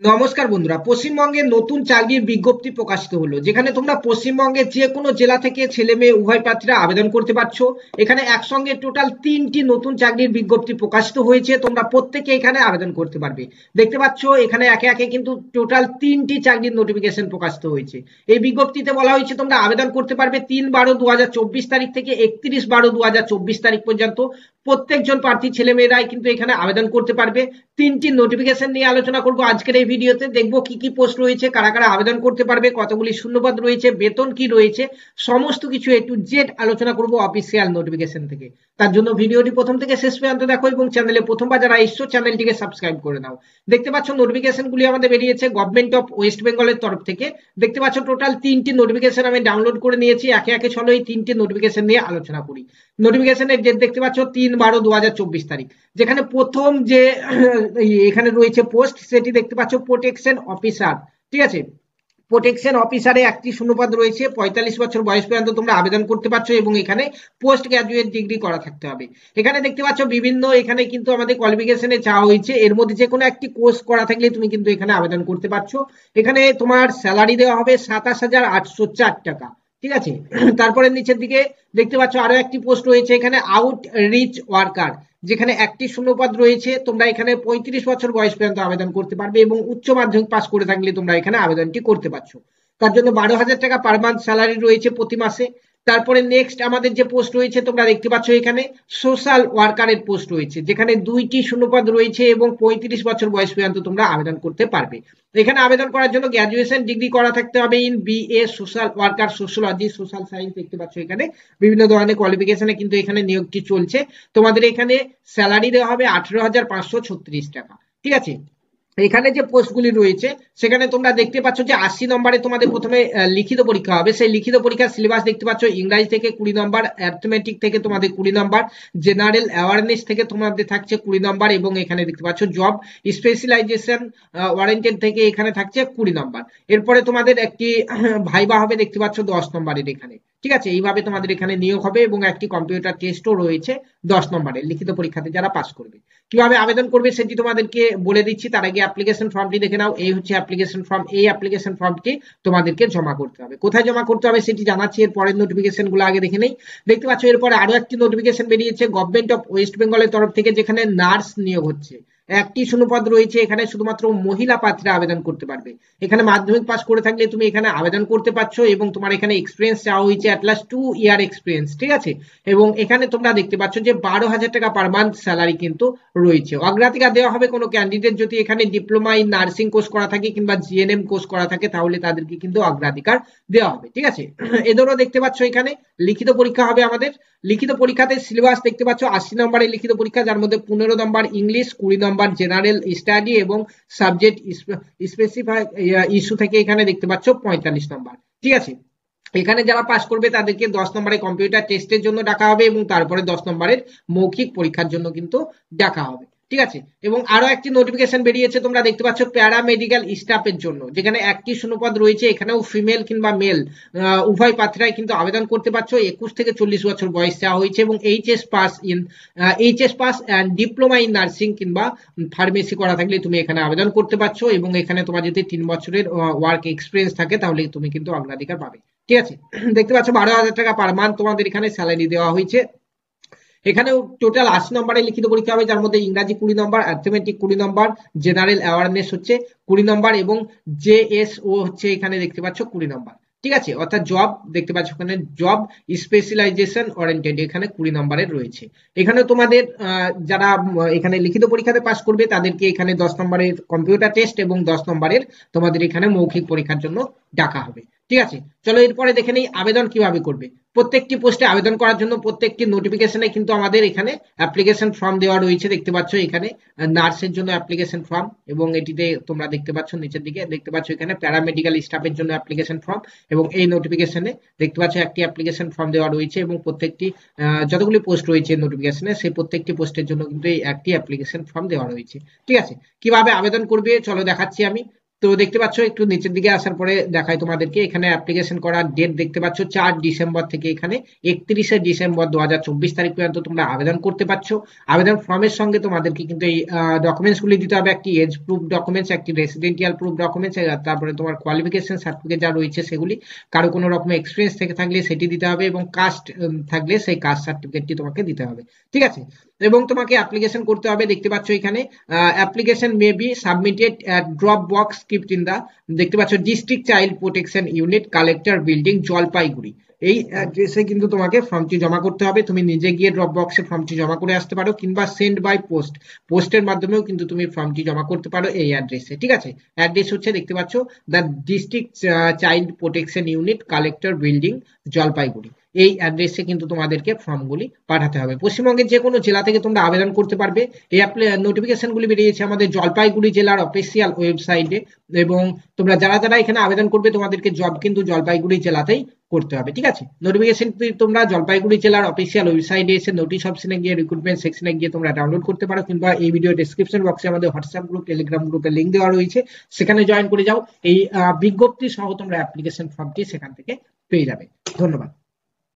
নমস্কার বন্ধুরা, পশ্চিমবঙ্গে নতুন চাকরির বিজ্ঞপ্তি প্রকাশিত হলো, যেখানে তোমরা পশ্চিমবঙ্গের যে কোনো জেলা থেকে ছেলে মেয়ে উভয় প্রার্থীরা আবেদন করতে পারছো। এখানে একসঙ্গে টোটাল 3টি নতুন চাকরির বিজ্ঞপ্তি প্রকাশিত হয়েছে, তোমরা প্রত্যেকে এখানে আবেদন করতে পারবে। দেখতে পাচ্ছ এখানে একে একে কিন্তু টোটাল 3টি চাকরির নোটিফিকেশন প্রকাশিত হয়েছে। এই বিজ্ঞপ্তিতে বলা হয়েছে তোমরা আবেদন করতে পারবে 3/12/2024 তারিখ থেকে 31/12/2024 তারিখ পর্যন্ত। প্রত্যেকজন প্রার্থী ছেলে মেয়েরাই কিন্তু এখানে আবেদন করতে পারবে। 3টি নোটিফিকেশন নিয়ে আলোচনা করব আজকের এই ভিডিওতে। দেখবো কি কি পোস্ট রয়েছে, কারা কারা আবেদন করতে পারবে, কতগুলি শূন্যপদ রয়েছে, বেতন কি রয়েছে, সমস্ত কিছু এ টু জেড আলোচনা করব অফিসিয়াল নোটিফিকেশন থেকে। তার জন্য ভিডিওটি প্রথম থেকে শেষ পর্যন্ত দেখো এবং চ্যানেলে প্রথমবার যারা এসছো চ্যানেলটিকে সাবস্ক্রাইব করে নাও। দেখতে পাচ্ছ নোটিফিকেশন গুলি আমাদের বেরিয়েছে গভর্নমেন্ট অফ ওয়েস্ট বেঙ্গলের তরফ থেকে। দেখতে পাচ্ছ টোটাল 3টি নোটিফিকেশন আমি ডাউনলোড করে নিয়েছি। একে একে চলো এই 3টি নোটিফিকেশন নিয়ে আলোচনা করি। নোটিফিকেশনের ডেট দেখতে পাচ্ছ 3/12/2024 তারিখ। যেখানে প্রথম যে এখানে রয়েছে পোস্ট, সেটি দেখতে পাচ্ছ প্রোটেকশন অফিসার। ঠিক আছে, প্রোটেকশন অফিসারে একটি শূন্যপদ রয়েছে। 45 বছর বয়স পর্যন্ত তোমরা আবেদন করতে পারছো এবং এখানে পোস্ট গ্রাজুয়েট ডিগ্রি করা থাকতে হবে। এখানে দেখতে পাচ্ছ বিভিন্ন এখানে কিন্তু আমাদের কোয়ালিফিকেশনে চাওয়া হয়েছে, এর মধ্যে যে কোনো একটি কোর্স করা থাকলে তুমি কিন্তু এখানে আবেদন করতে পারছো। এখানে তোমার স্যালারি দেওয়া হবে 27,804 টাকা। ঠিক আছে, তারপরে নিচের দিকে দেখতে পাচ্ছ আরো একটি পোস্ট রয়েছে এখানে আউট রিচ ওয়ার্কার, যেখানে একটি শূন্যপদ রয়েছে। তোমরা এখানে 35 বছর বয়স পর্যন্ত আবেদন করতে পারবে এবং উচ্চ মাধ্যমিক পাস করে থাকলে তোমরা এখানে আবেদনটি করতে পারছো। তার জন্য 12,000 টাকা পার মান্থ স্যালারি রয়েছে প্রতি মাসে। তারপরে নেক্সট আমাদের যে পোস্ট রয়েছে তোমরা দেখতে পাচ্ছ এখানে সোশ্যাল ওয়ার্কারের পোস্ট রয়েছে, যেখানে 2টি শূন্যপদ রয়েছে এবং 35 বছর বয়স পর্যন্ত তোমরা আবেদন করতে পারবে। এখানে আবেদন করার জন্য গ্র্যাজুয়েশন ডিগ্রি করা থাকতে হবে in BA social worker, sociology, social science. দেখতে পাচ্ছ এখানে বিভিন্ন ধরনের কোয়ালিফিকেশনে কিন্তু এখানে নিয়োগটি চলছে। তোমাদের এখানে স্যালারি দেওয়া হবে 18,536 টাকা। ঠিক আছে, এখানে যে পোস্টগুলি রয়েছে সেখানে তোমরা দেখতে পাচ্ছ যে 80 নম্বরে তোমাদের প্রথমে লিখিত পরীক্ষা হবে। সেই লিখিত পরীক্ষার সিলেবাস দেখতে পাচ্ছ ইংরাজি থেকে 20 নম্বর, অ্যারিথমেটিক থেকে তোমাদের 20 নম্বর, জেনারেল অ্যাওয়ারনেস থেকে তোমাদের থাকছে 20 নম্বর এবং এখানে দেখতে পাচ্ছ জব স্পেশালাইজেশন ওয়ারেন্টেড থেকে এখানে থাকছে 20 নম্বর। এরপরে তোমাদের একটি ভাইবা হবে দেখতে পাচ্ছ 10 নম্বরের এখানে। ঠিক আছে, এইভাবে তোমাদের এখানে নিয়োগ হবে এবং একটি কম্পিউটার টেস্টও রয়েছে 10 নম্বরের লিখিত পরীক্ষাতে যারা পাস করবে। কিভাবে আবেদন করবে সেটি তোমাদেরকে বলে দিচ্ছি, তার আগে অ্যাপ্লিকেশন ফর্মটি দেখে নাও। এই হচ্ছে অ্যাপ্লিকেশন ফর্ম। এই অ্যাপ্লিকেশন ফর্মটি তোমাদেরকে জমা করতে হবে। কোথায় জমা করতে হবে সেটি জানাচ্ছি, এর পরের নোটিফিকেশন গুলো আগে দেখে নেই। দেখতে পাচ্ছ এরপরে আরো একটি নোটিফিকেশন বেরিয়েছে গভর্নমেন্ট অফ ওয়েস্ট বেঙ্গলের তরফ থেকে, যেখানে নার্স নিয়োগ হচ্ছে। একটি শূন্যপদ রয়েছে, এখানে শুধুমাত্র মহিলা প্রার্থীরা আবেদন করতে পারবে। এখানে মাধ্যমিক পাস করে থাকলে তুমি এখানে আবেদন করতে পারছো এবং তোমার এখানে এক্সপিরিয়েন্স চাওয়া হয়েছে অ্যাটলাস্ট 2 ইয়ার এক্সপিরিয়েন্স। ঠিক আছে, এবং এখানে তোমরা দেখতে পাচ্ছ যে 12,000 টাকা পার মান্থ স্যালারি কিন্তু রয়েছে। অগ্রাধিকার দেওয়া হবে কোনো ক্যান্ডিডেট যদি এখানে ডিপ্লোমা ইন নার্সিং কোর্স করা থাকে কিংবা জিএনএম কোর্স করা থাকে, তাহলে তাদেরকে কিন্তু অগ্রাধিকার দেওয়া হবে। ঠিক আছে, এদেরও দেখতে পাচ্ছ এখানে লিখিত পরীক্ষা হবে আমাদের। লিখিত পরীক্ষাতে সিলেবাস দেখতে পাচ্ছ 80 নম্বরের লিখিত পরীক্ষা, যার মধ্যে 15 নম্বর ইংলিশ, 20 নম্বর জেনারেল স্টাডি এবং সাবজেক্ট স্পেসিফাই ইস্যু থেকে এখানে দেখতে পাচ্ছ 45 নম্বর। ঠিক আছে, এখানে যারা পাস করবে তাদেরকে 10 নম্বরের কম্পিউটার টেস্টের জন্য ডাকা হবে এবং তারপরে 10 নম্বরের মৌখিক পরীক্ষার জন্য কিন্তু ডাকা হবে। ঠিক আছে, এবং আরো একটি নোটিফিকেশন বেরিয়েছে তোমরা দেখতে পাচ্ছ প্যারামেডিক্যাল স্টাফের জন্য, যেখানে একটি শূন্যপদ রয়েছে। এখানেও ফিমেল কিংবা মেল উভয় প্রার্থীরাই কিন্তু আবেদন করতে পারছো। 21 থেকে 40 বছর বয়স চাওয়া হয়েছে এবং HS pass and diploma in nursing কিংবা ফার্মেসি করা থাকলে তুমি এখানে আবেদন করতে পারছো এবং এখানে তোমার যদি 3 বছরের ওয়ার্ক এক্সপিরিয়েন্স থাকে তাহলে তুমি কিন্তু অগ্রাধিকার পাবে। ঠিক আছে, দেখতে পাচ্ছ 12,000 টাকা পার মান্থ তোমাদের এখানে স্যালারি দেওয়া হয়েছে। এখানেও টোটাল 80 নম্বরের লিখিত পরীক্ষা হবে, যার মধ্যে ইংরাজি 20 নম্বর, অ্যারিথমেটিক 20 নম্বর, জেনারেল অ্যাওয়ারনেস হচ্ছে 20 নম্বর এবং জেএসও হচ্ছে এখানে দেখতে পাচ্ছ 20 নম্বর। ঠিক আছে, অর্থাৎ জব দেখতে পাচ্ছ এখানে জব স্পেশালাইজেশন ওরিয়েন্টেড এখানে 20 নম্বরের রয়েছে। এখানে তোমাদের যারা এখানে লিখিত পরীক্ষাতে পাস করবে তাদেরকে এখানে 10 নম্বরের কম্পিউটার টেস্ট এবং 10 নম্বরের তোমাদের এখানে মৌখিক পরীক্ষার জন্য ডাকা হবে। ঠিক আছে, চলো এরপরে দেখে নেই আবেদন কিভাবে করবে। প্রত্যেকটি পোস্টে আবেদন করার জন্য প্রত্যেকটি নোটিফিকেশনে কিন্তু আমাদের এখানে অ্যাপ্লিকেশন ফর্ম দেওয়া রয়েছে। দেখতে পাচ্ছ এখানে নার্সের জন্য অ্যাপ্লিকেশন ফর্ম এবং এটিতে তোমরা দেখতে পাচ্ছ নিচের দিকে দেখতে পাচ্ছ এখানে প্যারামেডিক্যাল স্টাফের জন্য অ্যাপ্লিকেশন ফর্ম এবং এই নোটিফিকেশনে দেখতে পাচ্ছ একটি অ্যাপ্লিকেশন ফর্ম দেওয়া রয়েছে এবং প্রত্যেকটি যতগুলি পোস্ট রয়েছে নোটিফিকেশনে সেই প্রত্যেকটি পোস্টের জন্য কিন্তু এই একটি অ্যাপ্লিকেশন ফর্ম দেওয়া রয়েছে। ঠিক আছে, কিভাবে আবেদন করবে চলো দেখাচ্ছি আমি। তো দেখতে পাচ্ছ একটু নিচের দিকে আসার পরে দেখাই তোমাদেরকে, এখানে অ্যাপ্লিকেশন করার ডেট দেখতে পাচ্ছ 4 ডিসেম্বর থেকে এখানে 31শে ডিসেম্বর 2024 তারিখ পর্যন্ত তোমরা আবেদন করতে পারছো। আবেদন ফর্মের সঙ্গে তোমাদেরকে কিন্তু এই ডকুমেন্টস গুলি দিতে হবে, একটি এজ প্রুফ ডকুমেন্টস, একটি রেসিডেন্টিয়াল প্রুফ ডকুমেন্টস, তারপরে তোমার কোয়ালিফিকেশন সার্টিফিকেট যা রয়েছে সেগুলি, কারো কোনো রকম এক্সপিরিয়েন্স থেকে থাকলে সেটি দিতে হবে, এবং কাস্ট থাকলে সেই কাস্ট সার্টিফিকেটটি তোমাকে দিতে হবে, ঠিক আছে। এবং তোমাকে অ্যাপ্লিকেশন করতে হবে, দেখতে পাচ্ছ এখানে application may be submitted at drop box kept in the, দেখতে পাচ্ছ district child protection unit, collector building, Jalpaiguri, এই অ্যাড্রেসে কিন্তু তোমাকে ফর্মটি জমা করতে হবে। তুমি নিজে গিয়ে ড্রপ বক্সে ফর্মটি জমা করে আসতে পারো, কিংবা সেন্ড বাই পোস্ট, পোস্টের মাধ্যমেও কিন্তু তুমি ফর্মটি জমা করতে পারো এই অ্যাড্রেসে, ঠিক আছে। অ্যাড্রেস হচ্ছে দেখতে পাচ্ছ the district child protection unit, collector building, Jalpaiguri, এই অ্যাড্রেসে কিন্তু তোমাদেরকে ফর্মগুলি পাঠাতে হবে। পশ্চিমবঙ্গের যে কোনো জেলা থেকে তোমরা আবেদন করতে পারবে। এই নোটিফিকেশনগুলি বেরিয়েছে আমাদের জলপাইগুড়ি জেলার অফিসিয়াল ওয়েবসাইটে, এবং তোমরা যারা যারা এখানে আবেদন করবে তোমাদেরকে জব কিন্তু জলপাইগুড়ি জেলাতেই করতে হবে, ঠিক আছে। নোটিফিকেশন তোমরা জলপাইগুড়ি জেলার অফিসিয়াল ওয়েবসাইটে এসে নোটিশ অপশনে গিয়ে রিক্রুটমেন্ট সেকশনে গিয়ে তোমরা ডাউনলোড করতে পারো, কিংবা এই ভিডিও ডেসক্রিপশন বক্সে আমাদের হোয়াটসঅ্যাপ গ্রুপ, টেলিগ্রাম গ্রুপের লিঙ্ক দেওয়া রয়েছে, সেখানে জয়েন করে যাও। এই বিজ্ঞপ্তি সহ তোমরা অ্যাপ্লিকেশন ফর্মটি সেখান থেকে পেয়ে যাবে। ধন্যবাদ।